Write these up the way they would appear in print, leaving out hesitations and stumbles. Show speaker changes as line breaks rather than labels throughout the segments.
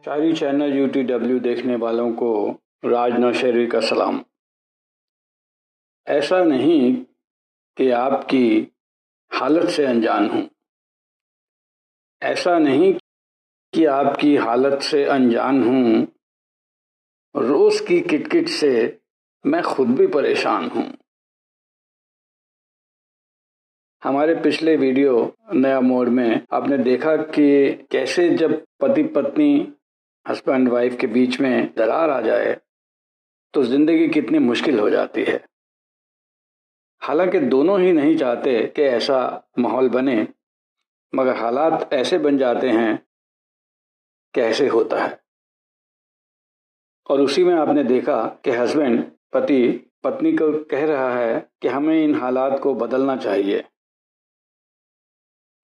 शायरी channel UTW देखने वालों को राज नौशेरी का सलाम। ऐसा नहीं कि आपकी हालत से अनजान हूँ, ऐसा नहीं कि आपकी हालत से अनजान हूँ, रोज की किटकिट से मैं खुद भी परेशान हूँ। हमारे पिछले वीडियो नया मोड़ में आपने देखा कि कैसे जब पति पत्नी हस्बैंड वाइफ के बीच में दरार आ जाए तो जिंदगी कितनी मुश्किल हो जाती है। हालांकि दोनों ही नहीं चाहते कि ऐसा माहौल बने, मगर हालात ऐसे बन जाते हैं कि ऐसे होता है। और उसी में आपने देखा कि हस्बैंड पति पत्नी को कह रहा है कि हमें इन हालात को बदलना चाहिए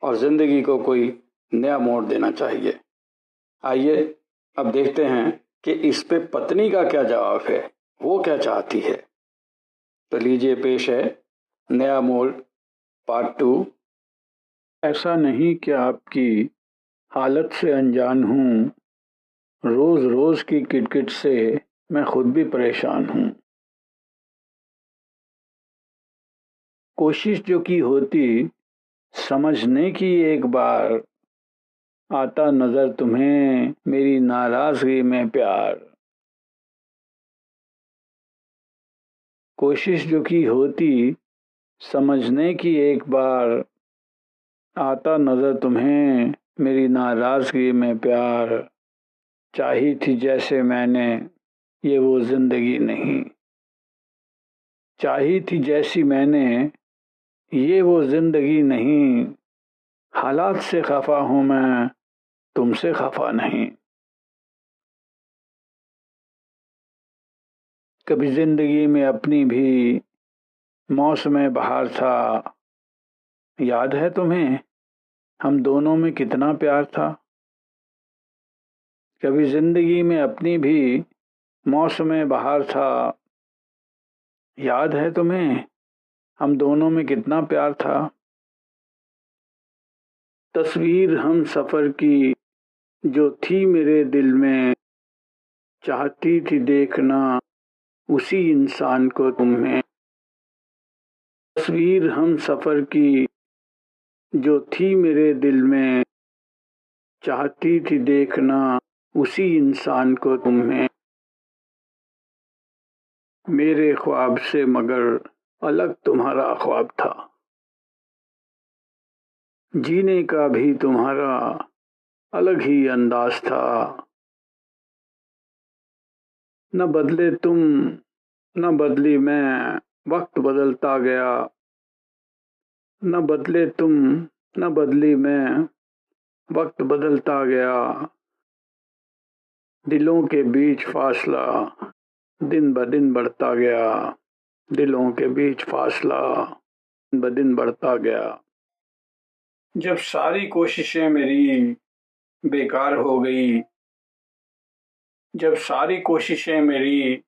और जिंदगी को कोई नया मोड़ देना चाहिए। आइए अब देखते हैं कि इस पे पत्नी का क्या जवाब है, वो क्या चाहती है। तो लीजिए पेश है नया मोड़ पार्ट 2। ऐसा नहीं कि आपकी हालत से अनजान हूँ, रोज रोज की किटकिट से मैं खुद भी परेशान हूँ। कोशिश जो की होती समझने की एक बार, आता नजर तुम्हें मेरी नाराजगी में प्यार। कोशिश जो की होती समझने की एक बार, आता नजर तुम्हें मेरी नाराजगी में प्यार। चाही थी जैसे मैंने ये वो जिंदगी नहीं, चाही थी जैसी मैंने ये वो जिंदगी नहीं। हालात से खफा हूं मैं, तुमसे खफा नहीं। कभी जिंदगी में अपनी भी मौसम बहार था, याद है तुम्हें हम दोनों में कितना प्यार था। कभी जिंदगी में अपनी भी मौसम बहार था, याद है तुम्हें हम दोनों में कितना प्यार था। तस्वीर हम सफर की जो थी मेरे दिल में, चाहती थी देखना उसी इंसान को तुम्हें। तस्वीर हम सफर की जो थी मेरे दिल में, चाहती थी देखना उसी इंसान को तुम्हें। मेरे ख्वाब से मगर अलग तुम्हारा ख्वाब था, जीने का भी तुम्हारा अलग ही अंदाज था। न बदले तुम न बदली मैं, वक्त बदलता गया। न बदले तुम न बदली मैं, वक्त बदलता गया। दिलों के बीच फासला दिन ब दिन बढ़ता गया, दिलों के बीच फासला दिन ब दिन बढ़ता गया। जब सारी कोशिशें मेरी बेकार हो गई, जब सारी कोशिशें मेरी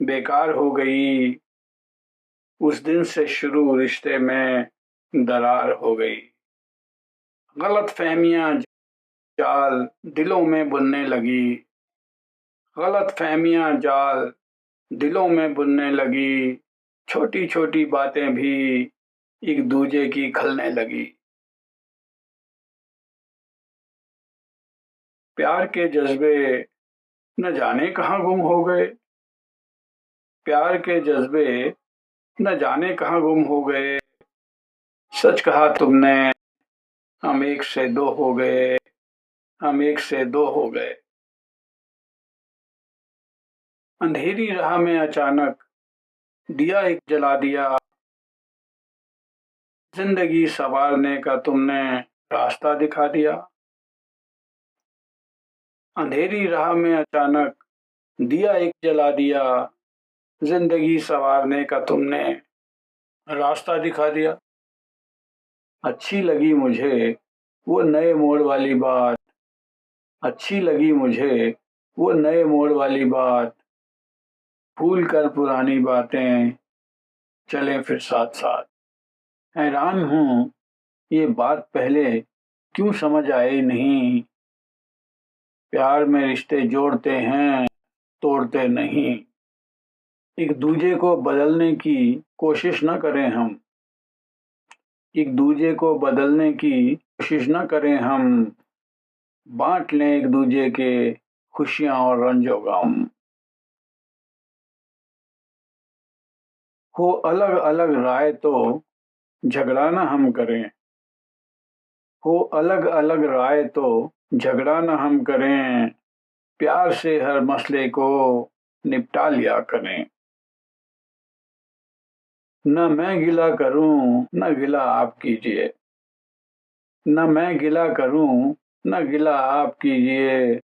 बेकार हो गई, उस दिन से शुरू रिश्ते में दरार हो गई। गलत फहमियां जाल दिलों में बुनने लगी, गलत फहमियां जाल दिलों में बुनने लगी। छोटी छोटी बातें भी एक दूजे की खलने लगी। प्यार के जज्बे न जाने कहाँ गुम हो गए, प्यार के जज्बे न जाने कहाँ गुम हो गए। सच कहा तुमने हम एक से दो हो गए, हम एक से दो हो गए। अंधेरी राह में अचानक दिया एक जला दिया, जिंदगी संवारने का तुमने रास्ता दिखा दिया। अंधेरी राह में अचानक दिया एक जला दिया, जिंदगी संवारने का तुमने रास्ता दिखा दिया। अच्छी लगी मुझे वो नए मोड़ वाली बात, अच्छी लगी मुझे वो नए मोड़ वाली बात। भूल कर पुरानी बातें चले फिर साथ साथ। हैरान हूँ ये बात पहले क्यों समझ आई नहीं, प्यार में रिश्ते जोड़ते हैं, तोड़ते नहीं। एक दूजे को बदलने की कोशिश न करें हम, एक दूजे को बदलने की कोशिश न करें हम, बांट लें एक दूजे के खुशियां और रंजो गम। हो अलग अलग राय तो झगड़ा न हम करें, हो अलग अलग राय तो झगड़ा न हम करें, प्यार से हर मसले को निपटा लिया करें। न मैं गिला करूं न गिला आप कीजिए, न मैं गिला करूं न गिला आप कीजिए,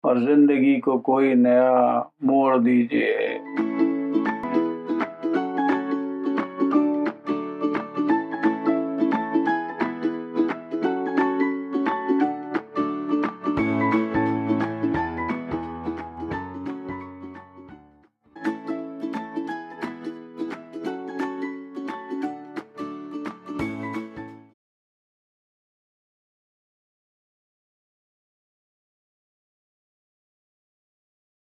और जिंदगी को कोई नया मोड़ दीजिए।